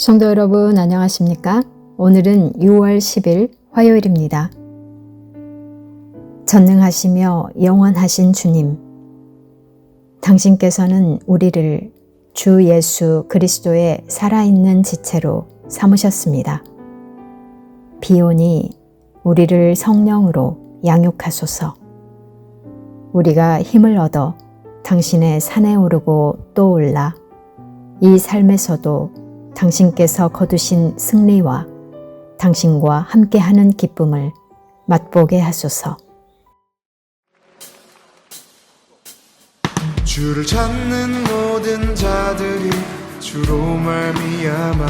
성도 여러분 안녕하십니까? 오늘은 6월 10일 화요일입니다. 전능하시며 영원하신 주님, 당신께서는 우리를 주 예수 그리스도의 살아있는 지체로 삼으셨습니다. 비오니 우리를 성령으로 양육하소서. 우리가 힘을 얻어 당신의 산에 오르고 또 올라 이 삶에서도 당신께서 거두신 승리와 당신과 함께하는 기쁨을 맛보게 하소서. 주를 찾는 모든 자들이 주로 말미암아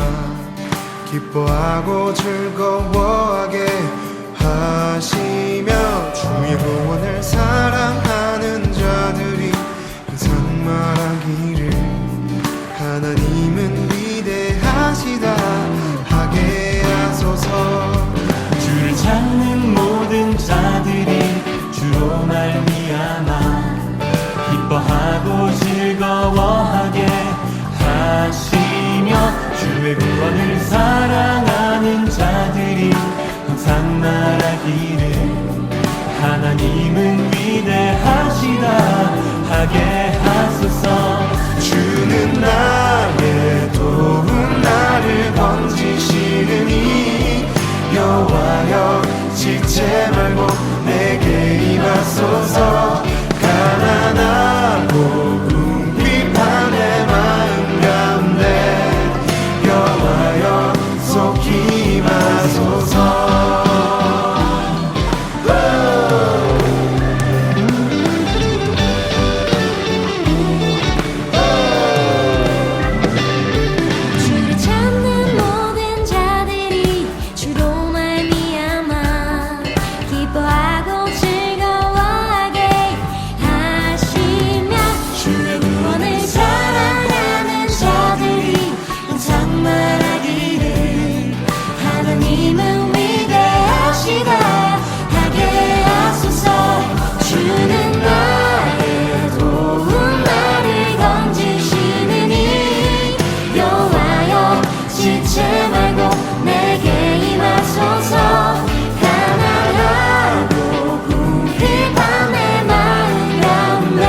기뻐하고 즐거워하게 하시며 주의 구원을 사랑하는 자들이 항상 말하기를 하나님은 위대하시다 하게 하소서. 주를 찾는 모든 자들이 주로 말미암아 기뻐하고 즐거워하게 하시며 주의 구원을 사랑하는 자들이 항상 말하기를 하나님은 위대하시다 하게 하소서. 주는 나의 도움 나를 건지시느니 여호와여 지체 말고 내게 임하소서. 가난하고 궁핍한 내 마음 가운데 여호와여 속히 임하소서. 주를 찾는 모든 자들이 주로 말미암아 기뻐하고 즐거워하게 하시며 주의 구원을 사랑하는 자들이 항상 말하기를 하나님은 위대하시다 하게 하소서. 주는 나의 도움 나를 건지시느니 여호와여 지체 말고 내게 임하소서. 가난하고 궁핍한 내 마음 가운데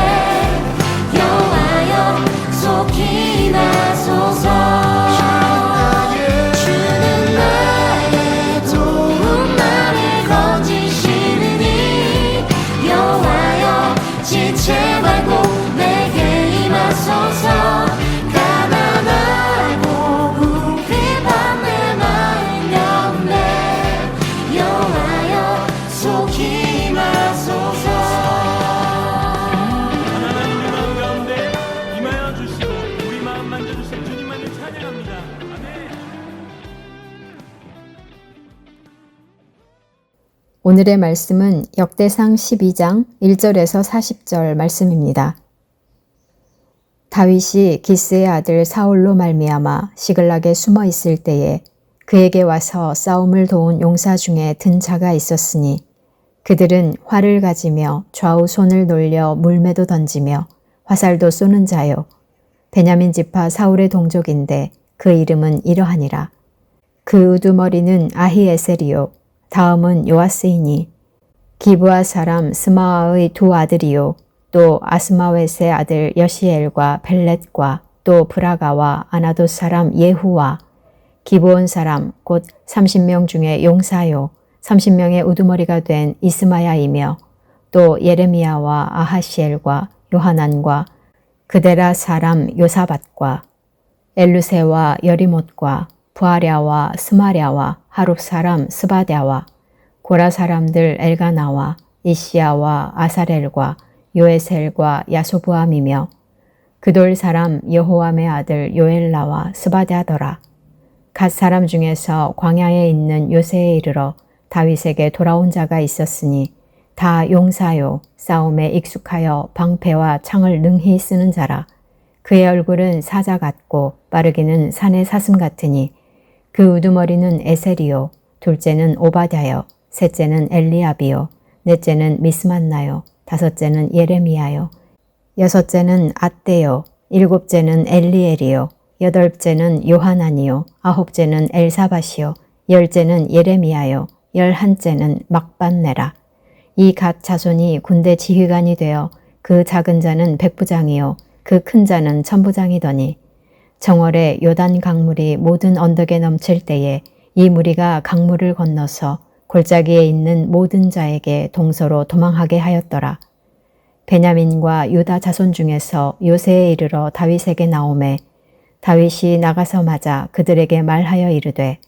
여호와여 속히 임하소서. 주는 나의 도움 나를 건지시느니 여호와여 지체 말고 내게 임하소서. 가난하고 궁핍한 내 마음 가운데 여호와여 속히 임하소서. 하나님 우리 마음 가운데 임하여 주시고 우리 마음 만져주신 주님만을 찬양합니다. 아멘. 오늘의 말씀은 역대상 12장 1절에서 40절 말씀입니다. 다윗이 기스의 아들 사울로 말미암아 시글락에 숨어 있을 때에 그에게 와서 싸움을 도운 용사 중에 든 자가 있었으니 그들은 활을 가지며 좌우 손을 놀려 물매도 던지며 화살도 쏘는 자요. 베냐민 지파 사울의 동족인데 그 이름은 이러하니라. 그 우두머리는 아히에셀이요. 다음은 요아스이니 기브아 사람 스마아의 두 아들이요. 또 아스마웻의 아들 여시엘과 벨렛과 또 브라가와 아나돗 사람 예후와 기브온 사람 곧 30명 중에 용사요 30명의 우두머리가 된 이스마야이며 또 예레미야와 아하시엘과 요하난과 그데라 사람 요사밧과 엘루세와 여리못과 부아랴와 스마랴와 하룹 사람 스바랴와 고라 사람들 엘가나와 이시야와 아사렐과 요에셀과 야소부암이며 그돌 사람 여호암의 아들 요엘라와 스바랴더라. 갓 사람 중에서 광야에 있는 요새에 이르러 다윗에게 돌아온 자가 있었으니 다 용사요 싸움에 익숙하여 방패와 창을 능히 쓰는 자라. 그의 얼굴은 사자 같고 빠르기는 산의 사슴 같으니 그 우두머리는 에셀이요 둘째는 오바댜요 셋째는 엘리압이요 넷째는 미스만나요 다섯째는 예레미야요 여섯째는 앗대요 일곱째는 엘리엘이요 8째는 요하나니요, 9째는 엘사밧이요, 10째는 예레미야요, 11째는 막반네라. 이 각 자손이 군대 지휘관이 되어 그 작은 자는 백부장이요 그 큰 자는 천부장이더니 정월에 요단 강물이 모든 언덕에 넘칠 때에 이 무리가 강물을 건너서 골짜기에 있는 모든 자에게 동서로 도망하게 하였더라. 베냐민과 유다 자손 중에서 요새에 이르러 다윗에게 나오매 다윗이 나가서 맞아 그들에게 말하여 이르되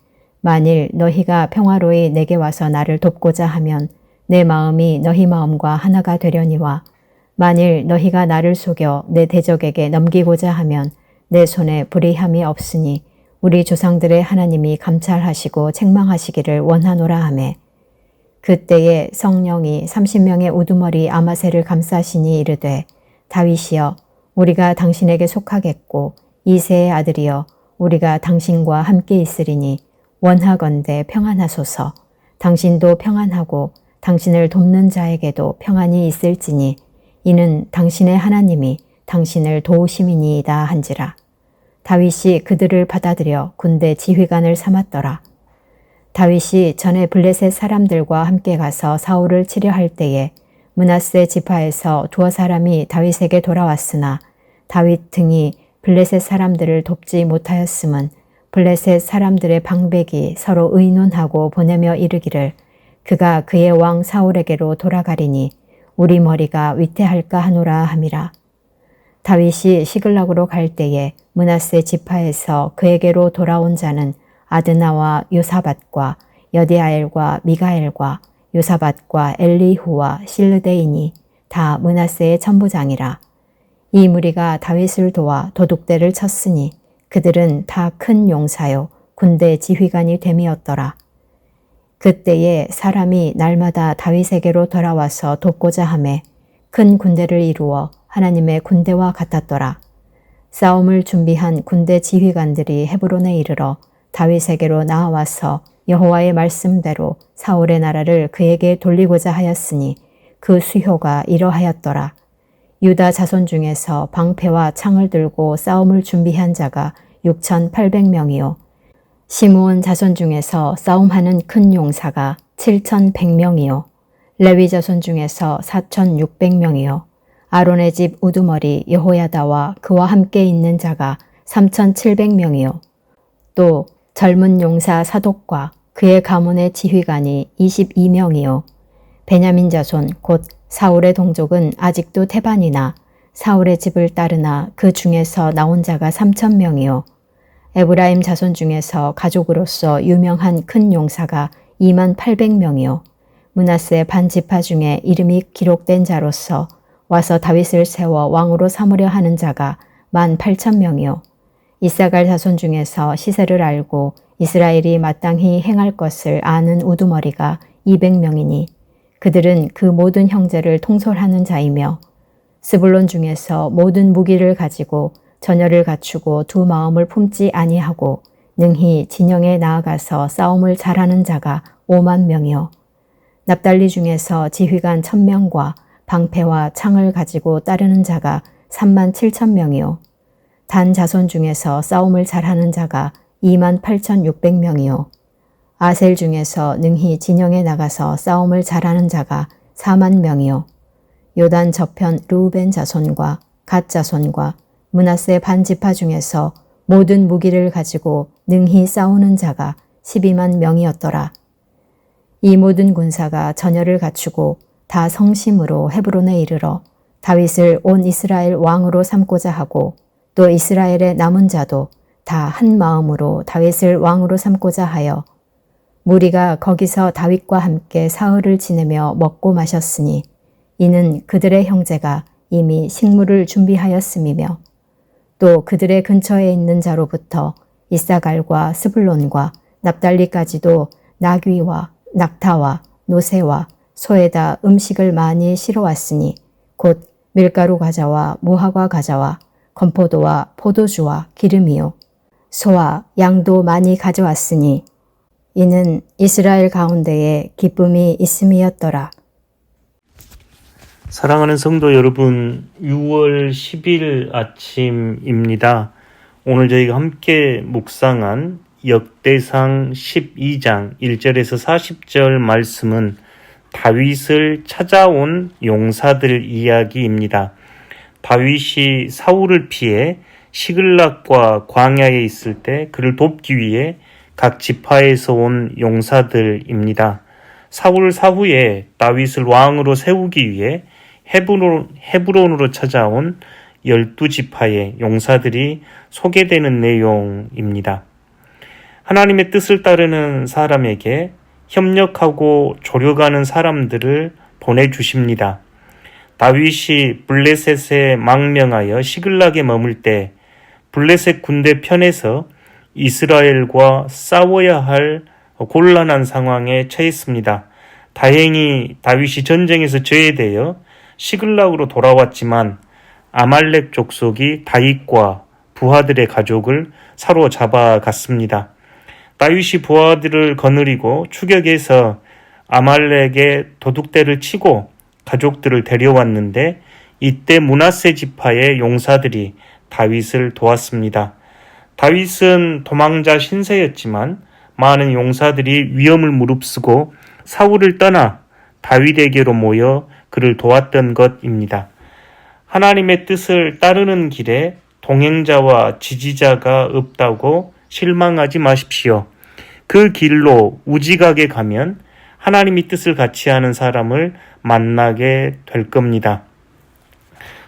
만일 너희가 평화로이 내게 와서 나를 돕고자 하면 내 마음이 너희 마음과 하나가 되려니와 만일 너희가 나를 속여 내 대적에게 넘기고자 하면 내 손에 불의함이 없으니 우리 조상들의 하나님이 감찰하시고 책망하시기를 원하노라 하매 그때에 성령이 30명의 우두머리 아마새를 감싸시니 이르되 다윗이여 우리가 당신에게 속하겠고 이새의 아들이여 우리가 당신과 함께 있으리니 원하건대 평안하소서. 당신도 평안하고 당신을 돕는 자에게도 평안이 있을지니 이는 당신의 하나님이 당신을 도우심이니이다 한지라. 다윗이 그들을 받아들여 군대 지휘관을 삼았더라. 다윗이 전에 블레셋 사람들과 함께 가서 사울을 치려 할 때에 므낫세 지파에서 두어 사람이 다윗에게 돌아왔으나 다윗 등이 블레셋 사람들을 돕지 못하였음은 블레셋 사람들의 방백이 서로 의논하고 보내며 이르기를 그가 그의 왕 사울에게로 돌아가리니 우리 머리가 위태할까 하노라 함이라. 다윗이 시글락으로 갈 때에 므낫세 지파에서 그에게로 돌아온 자는 아드나와 요사밧과 여디아엘과 미가엘과 요사밧과 엘리후와 실르데이니 다 므낫세의 천부장이라. 이 무리가 다윗을 도와 도둑대를 쳤으니 그들은 다 큰 용사요 군대 지휘관이 됨이었더라. 그때에 사람이 날마다 다윗에게로 돌아와서 돕고자 하매 큰 군대를 이루어 하나님의 군대와 같았더라. 싸움을 준비한 군대 지휘관들이 헤브론에 이르러 다윗에게로 나와서 여호와의 말씀대로 사울의 나라를 그에게 돌리고자 하였으니 그 수효가 이러하였더라. 유다 자손 중에서 방패와 창을 들고 싸움을 준비한 자가 6,800명이요. 시므온 자손 중에서 싸움하는 큰 용사가 7,100명이요. 레위 자손 중에서 4,600명이요. 아론의 집 우두머리 여호야다와 그와 함께 있는 자가 3,700명이요. 또 젊은 용사 사독과 그의 가문의 지휘관이 22명이요. 베냐민 자손 곧 사울의 동족은 아직도 태반이나 사울의 집을 따르나 그 중에서 나온 자가 3,000명이요. 에브라임 자손 중에서 가족으로서 유명한 큰 용사가 28,000명이요. 므낫세 반지파 중에 이름이 기록된 자로서 와서 다윗을 세워 왕으로 삼으려 하는 자가 18,000명이요. 이사갈 자손 중에서 시세를 알고 이스라엘이 마땅히 행할 것을 아는 우두머리가 200명이니 그들은 그 모든 형제를 통솔하는 자이며 스불론 중에서 모든 무기를 가지고 전열을 갖추고 두 마음을 품지 아니하고 능히 진영에 나아가서 싸움을 잘하는 자가 50,000명이요. 납달리 중에서 지휘관 1,000명과 방패와 창을 가지고 따르는 자가 37,000명이요. 단 자손 중에서 싸움을 잘하는 자가 28,600명이요. 아셀 중에서 능히 진영에 나가서 싸움을 잘하는 자가 40,000명이요. 요단 저편 르우벤 자손과 갓 자손과 므낫세 반지파 중에서 모든 무기를 가지고 능히 싸우는 자가 120,000명이었더라. 이 모든 군사가 전열을 갖추고 다 성심으로 헤브론에 이르러 다윗을 온 이스라엘 왕으로 삼고자 하고 또 이스라엘의 남은 자도 다 한 마음으로 다윗을 왕으로 삼고자 하여 무리가 거기서 다윗과 함께 사흘을 지내며 먹고 마셨으니 이는 그들의 형제가 이미 식물을 준비하였음이며 또 그들의 근처에 있는 자로부터 이사갈과 스불론과 납달리까지도 나귀와 낙타와 노새와 소에다 음식을 많이 실어왔으니 곧 밀가루 과자와 무화과 과자와 건포도와 포도주와 기름이요. 소와 양도 많이 가져왔으니 이는 이스라엘 가운데에 기쁨이 있음이었더라. 사랑하는 성도 여러분, 6월 10일 아침입니다. 오늘 저희가 함께 묵상한 역대상 12장 1절에서 40절 말씀은 다윗을 찾아온 용사들 이야기입니다. 다윗이 사울을 피해 시글락과 광야에 있을 때 그를 돕기 위해 각 지파에서 온 용사들입니다. 사울 사후에 다윗을 왕으로 세우기 위해 헤브론으로 찾아온 12지파의 용사들이 소개되는 내용입니다. 하나님의 뜻을 따르는 사람에게 협력하고 조력하는 사람들을 보내주십니다. 다윗이 블레셋에 망명하여 시글락에 머물 때 블레셋 군대 편에서 이스라엘과 싸워야 할 곤란한 상황에 처했습니다. 다행히 다윗이 전쟁에서 제외되어 시글락으로 돌아왔지만 아말렉 족속이 다윗과 부하들의 가족을 사로잡아 갔습니다. 다윗이 부하들을 거느리고 추격해서 아말렉의 도둑대를 치고 가족들을 데려왔는데 이때 므낫세 지파의 용사들이 다윗을 도왔습니다. 다윗은 도망자 신세였지만 많은 용사들이 위험을 무릅쓰고 사울을 떠나 다윗에게로 모여 그를 도왔던 것입니다. 하나님의 뜻을 따르는 길에 동행자와 지지자가 없다고 실망하지 마십시오. 그 길로 우직하게 가면 하나님의 뜻을 같이 하는 사람을 만나게 될 겁니다.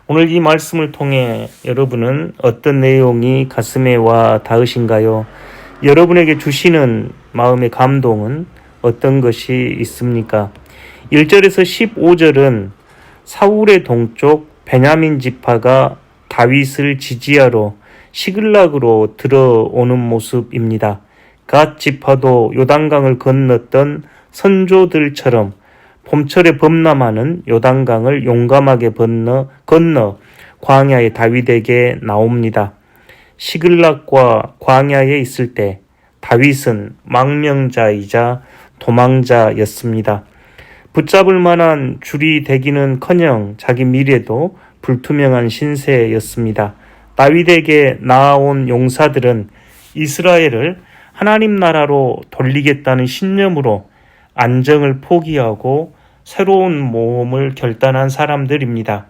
오늘 이 말씀을 통해 여러분은 어떤 내용이 가슴에 와 닿으신가요? 여러분에게 주시는 마음의 감동은 어떤 것이 있습니까? 1절에서 15절은 사울의 동쪽 베냐민 지파가 다윗을 지지하러 시글락으로 들어오는 모습입니다. 갓 지파도 요단강을 건넜던 선조들처럼 봄철에 범람하는 요단강을 용감하게 건너 광야의 다윗에게 나옵니다. 시글락과 광야에 있을 때 다윗은 망명자이자 도망자였습니다. 붙잡을 만한 줄이 되기는커녕 자기 미래도 불투명한 신세였습니다. 다윗에게 나아온 용사들은 이스라엘을 하나님 나라로 돌리겠다는 신념으로 안정을 포기하고 새로운 모험을 결단한 사람들입니다.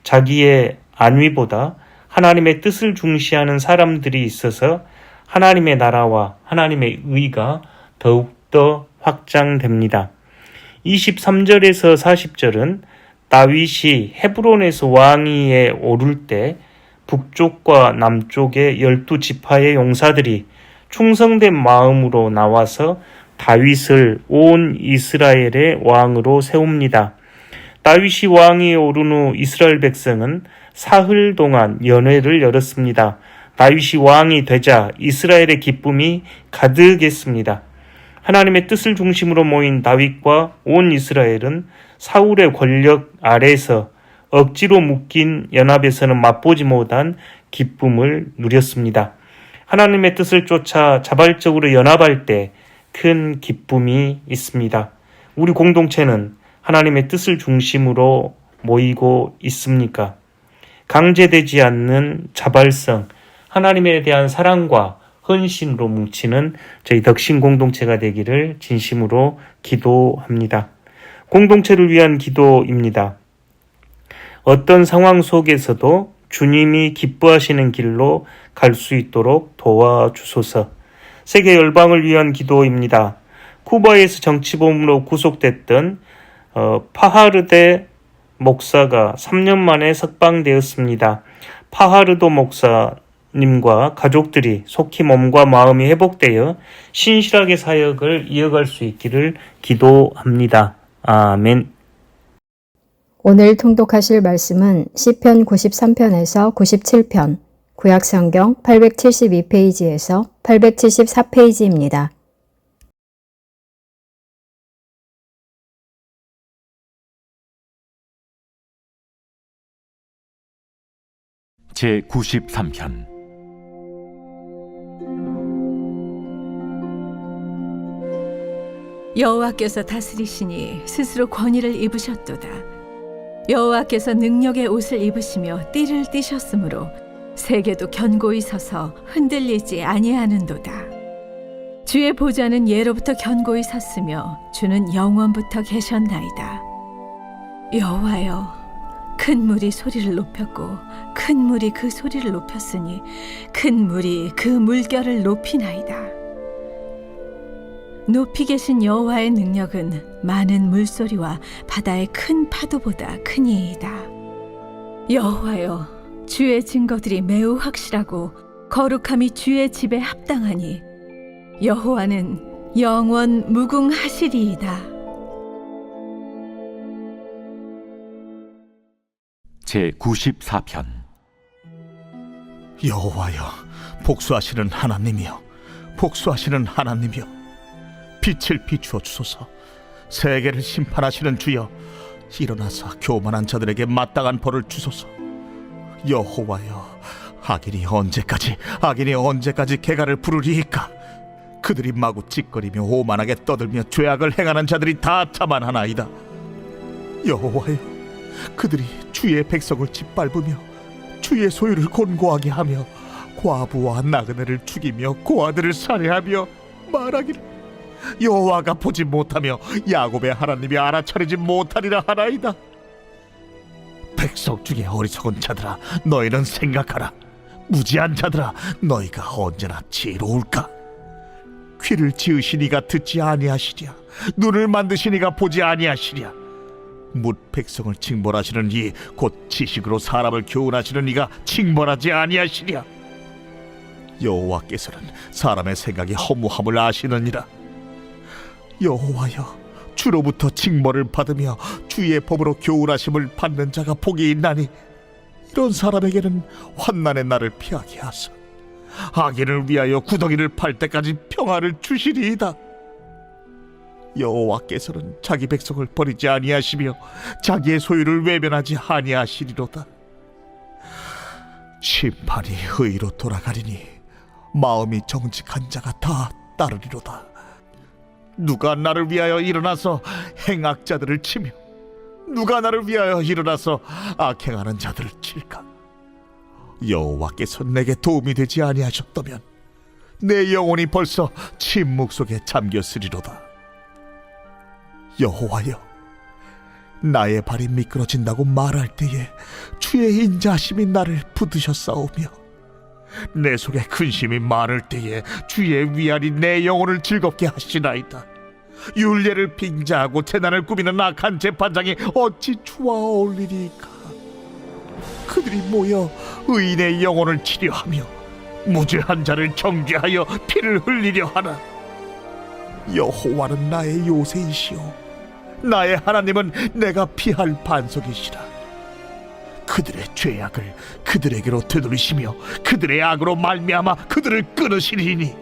자기의 안위보다 하나님의 뜻을 중시하는 사람들이 있어서 하나님의 나라와 하나님의 의가 더욱더 확장됩니다. 23절에서 40절은 다윗이 헤브론에서 왕위에 오를 때 북쪽과 남쪽의 12지파의 용사들이 충성된 마음으로 나와서 다윗을 온 이스라엘의 왕으로 세웁니다. 다윗이 왕위에 오른 후 이스라엘 백성은 사흘 동안 연회를 열었습니다. 다윗이 왕이 되자 이스라엘의 기쁨이 가득했습니다. 하나님의 뜻을 중심으로 모인 다윗과 온 이스라엘은 사울의 권력 아래에서 억지로 묶인 연합에서는 맛보지 못한 기쁨을 누렸습니다. 하나님의 뜻을 쫓아 자발적으로 연합할 때 큰 기쁨이 있습니다. 우리 공동체는 하나님의 뜻을 중심으로 모이고 있습니까? 강제되지 않는 자발성, 하나님에 대한 사랑과 헌신으로 뭉치는 저희 덕신 공동체가 되기를 진심으로 기도합니다. 공동체를 위한 기도입니다. 어떤 상황 속에서도 주님이 기뻐하시는 길로 갈 수 있도록 도와주소서. 세계 열방을 위한 기도입니다. 쿠바에서 정치범으로 구속됐던 파하르데 목사가 3년 만에 석방되었습니다. 파하르도 목사님과 가족들이 속히 몸과 마음이 회복되어 신실하게 사역을 이어갈 수 있기를 기도합니다. 아멘. 오늘 통독하실 말씀은 시편 93편에서 97편, 구약성경 872페이지에서 874페이지입니다. 제93편 여호와께서 다스리시니 스스로 권위를 입으셨도다. 여호와께서 능력의 옷을 입으시며 띠를 띠셨으므로 세계도 견고히 서서 흔들리지 아니하는도다. 주의 보좌는 예로부터 견고히 섰으며 주는 영원부터 계셨나이다. 여호와여, 큰 물이 소리를 높였고 큰 물이 그 소리를 높였으니 큰 물이 그 물결을 높이나이다. 높이 계신 여호와의 능력은 많은 물소리와 바다의 큰 파도보다 크니이다. 여호와여, 주의 증거들이 매우 확실하고 거룩함이 주의 집에 합당하니 여호와는 영원 무궁하시리이다. 제94편 여호와여, 복수하시는 하나님이여, 복수하시는 하나님이여, 빛을 비추어 주소서. 세계를 심판하시는 주여, 일어나사 교만한 자들에게 마땅한 벌을 주소서. 여호와여, 악인이 언제까지 개가를 부르리이까? 그들이 마구 찌꺼리며 오만하게 떠들며 죄악을 행하는 자들이 다 자만하나이다. 여호와여, 그들이 주의 백성을 짓밟으며 주의 소유를 곤고하게 하며 과부와 나그네를 죽이며 고아들을 살해하며 말하기를 여호와가 보지 못하며 야곱의 하나님이 알아차리지 못하리라 하나이다. 백성 중에 어리석은 자들아, 너희는 생각하라. 무지한 자들아, 너희가 언제나 지혜로울까? 귀를 지으시니가 듣지 아니하시랴? 눈을 만드시니가 보지 아니하시랴? 뭇 백성을 징벌하시는 이 곧 지식으로 사람을 교훈하시는 이가 징벌하지 아니하시랴? 여호와께서는 사람의 생각이 허무함을 아시느니라. 여호와여, 주로부터 징벌을 받으며 주의 법으로 교훈하심을 받는 자가 복이 있나니 이런 사람에게는 환난의 날을 피하게 하사 악인을 위하여 구덩이를 팔 때까지 평화를 주시리이다. 여호와께서는 자기 백성을 버리지 아니하시며 자기의 소유를 외면하지 아니하시리로다. 심판이 의로 돌아가리니 마음이 정직한 자가 다 따르리로다. 누가 나를 위하여 일어나서 행악자들을 치며 누가 나를 위하여 일어나서 악행하는 자들을 칠까? 여호와께서 내게 도움이 되지 아니하셨다면 내 영혼이 벌써 침묵 속에 잠겼으리로다. 여호와여, 나의 발이 미끄러진다고 말할 때에 주의 인자하심이 나를 붙드셨사오며 내 속에 근심이 많을 때에 주의 위안이 내 영혼을 즐겁게 하시나이다. 율례를 빙자하고 재난을 꾸미는 악한 재판장이 어찌 주와 어울리리까? 그들이 모여 의인의 영혼을 치려하며 무죄한 자를 정죄하여 피를 흘리려 하나? 여호와는 나의 요새이시오, 나의 하나님은 내가 피할 반석이시라. 그들의 죄악을 그들에게로 되돌리시며 그들의 악으로 말미암아 그들을 끊으시리니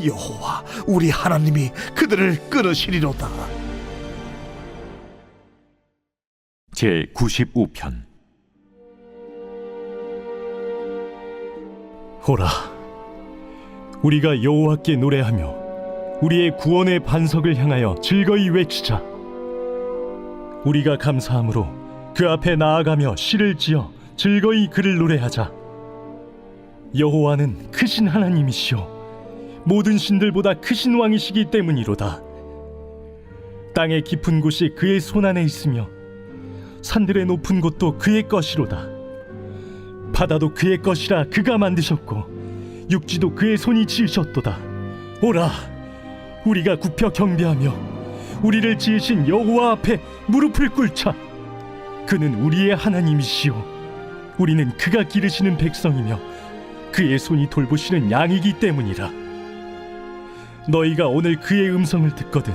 여호와 우리 하나님이 그들을 끊으시리로다. 제95편 오라, 우리가 여호와께 노래하며 우리의 구원의 반석을 향하여 즐거이 외치자. 우리가 감사함으로 그 앞에 나아가며 시를 지어 즐거이 그를 노래하자. 여호와는 크신 하나님이시오, 모든 신들보다 크신 왕이시기 때문이로다. 땅의 깊은 곳이 그의 손안에 있으며 산들의 높은 곳도 그의 것이로다. 바다도 그의 것이라 그가 만드셨고 육지도 그의 손이 지으셨도다. 오라, 우리가 굽혀 경배하며 우리를 지으신 여호와 앞에 무릎을 꿇자. 그는 우리의 하나님이시오, 우리는 그가 기르시는 백성이며 그의 손이 돌보시는 양이기 때문이라. 너희가 오늘 그의 음성을 듣거든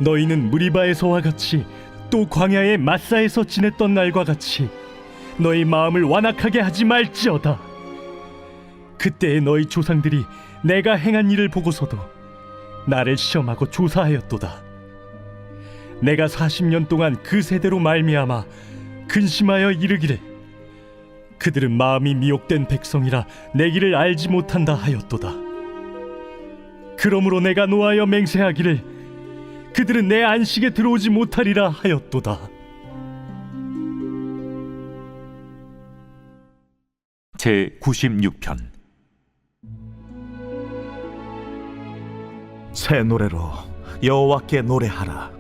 너희는 무리바에서와 같이 또 광야의 마사에서 지냈던 날과 같이 너희 마음을 완악하게 하지 말지어다. 그때의 너희 조상들이 내가 행한 일을 보고서도 나를 시험하고 조사하였도다. 내가 40년 동안 그 세대로 말미암아 근심하여 이르기를 그들은 마음이 미혹된 백성이라 내 길을 알지 못한다 하였도다. 그러므로 내가 노하여 맹세하기를 그들은 내 안식에 들어오지 못하리라 하였도다. 제 96편. 새 노래로 여호와께 노래하라.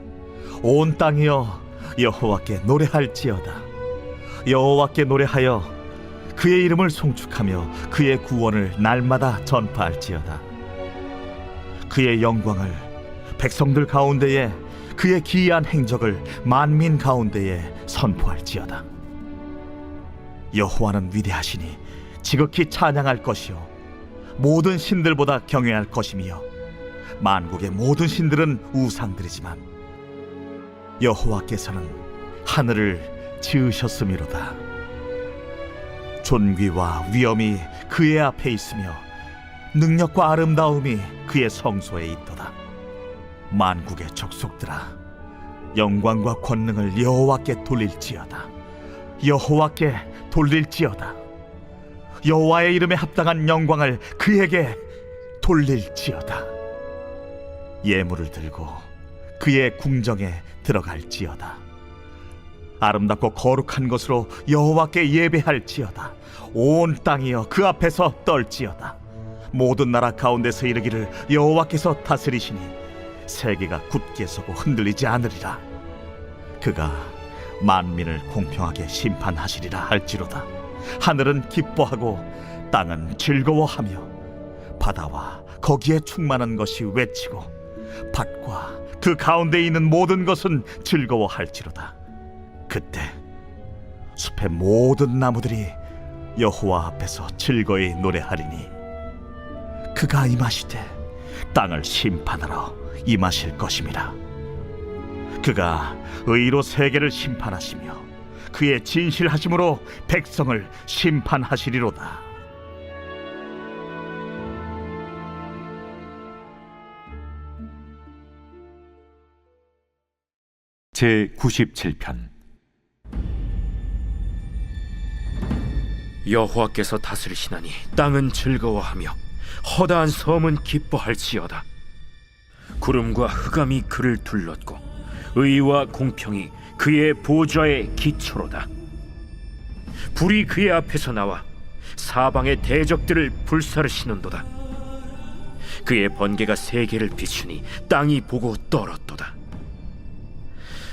온 땅이여 여호와께 노래할지어다. 여호와께 노래하여 그의 이름을 송축하며 그의 구원을 날마다 전파할지어다. 그의 영광을 백성들 가운데에, 그의 기이한 행적을 만민 가운데에 선포할지어다. 여호와는 위대하시니 지극히 찬양할 것이요 모든 신들보다 경외할 것이며, 만국의 모든 신들은 우상들이지만 여호와께서는 하늘을 지으셨음이로다. 존귀와 위엄이 그의 앞에 있으며 능력과 아름다움이 그의 성소에 있도다. 만국의 족속들아, 영광과 권능을 여호와께 돌릴지어다. 여호와께 돌릴지어다. 여호와의 이름에 합당한 영광을 그에게 돌릴지어다. 예물을 들고 그의 궁정에 들어갈지어다. 아름답고 거룩한 것으로 여호와께 예배할지어다. 온 땅이여 그 앞에서 떨지어다. 모든 나라 가운데서 이르기를 여호와께서 다스리시니 세계가 굳게 서고 흔들리지 않으리라. 그가 만민을 공평하게 심판하시리라 할지로다. 하늘은 기뻐하고 땅은 즐거워하며 바다와 거기에 충만한 것이 외치고 밭과 그 가운데 있는 모든 것은 즐거워할지로다. 그때 숲의 모든 나무들이 여호와 앞에서 즐거이 노래하리니 그가 임하시되 땅을 심판하러 임하실 것임이라. 그가 의로 세계를 심판하시며 그의 진실하심으로 백성을 심판하시리로다. 제 97편. 여호와께서 다스리시나니 땅은 즐거워하며 허다한 섬은 기뻐할지어다. 구름과 흑암이 그를 둘렀고 의와 공평이 그의 보좌의 기초로다. 불이 그의 앞에서 나와 사방의 대적들을 불사르시는도다. 그의 번개가 세계를 비추니 땅이 보고 떨었도다.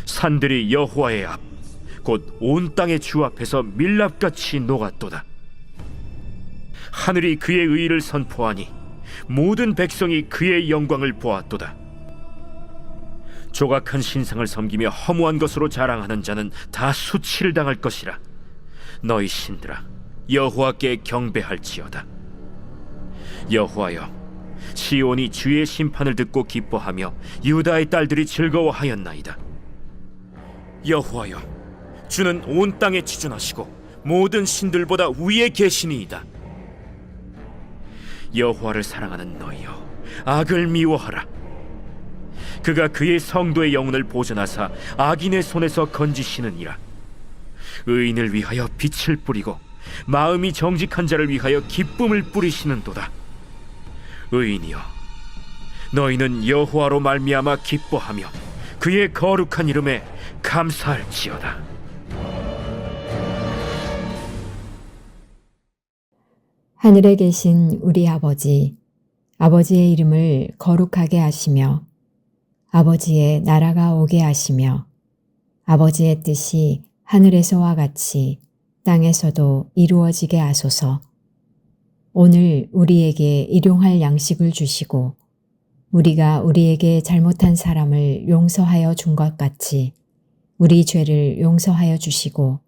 산들이 여호와의 앞, 곧 온 땅의 주 앞에서 밀랍같이 녹았도다. 하늘이 그의 의를 선포하니 모든 백성이 그의 영광을 보았도다. 조각한 신상을 섬기며 허무한 것으로 자랑하는 자는 다 수치를 당할 것이라. 너희 신들아, 여호와께 경배할지어다. 여호와여, 시온이 주의 심판을 듣고 기뻐하며 유다의 딸들이 즐거워하였나이다. 여호와여, 주는 온 땅에 지존하시고 모든 신들보다 위에 계시니이다. 여호와를 사랑하는 너희여, 악을 미워하라. 그가 그의 성도의 영혼을 보존하사 악인의 손에서 건지시느니라. 의인을 위하여 빛을 뿌리고 마음이 정직한 자를 위하여 기쁨을 뿌리시는도다. 의인이여, 너희는 여호와로 말미암아 기뻐하며 그의 거룩한 이름에 감사할지어다. 하늘에 계신 우리 아버지, 아버지의 이름을 거룩하게 하시며 아버지의 나라가 오게 하시며 아버지의 뜻이 하늘에서와 같이 땅에서도 이루어지게 하소서. 오늘 우리에게 일용할 양식을 주시고 우리가 우리에게 잘못한 사람을 용서하여 준 것 같이 우리 죄를 용서하여 주시고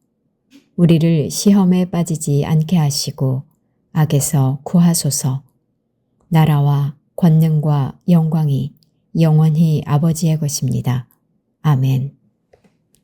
우리를 시험에 빠지지 않게 하시고 악에서 구하소서. 나라와 권능과 영광이 영원히 아버지의 것입니다. 아멘.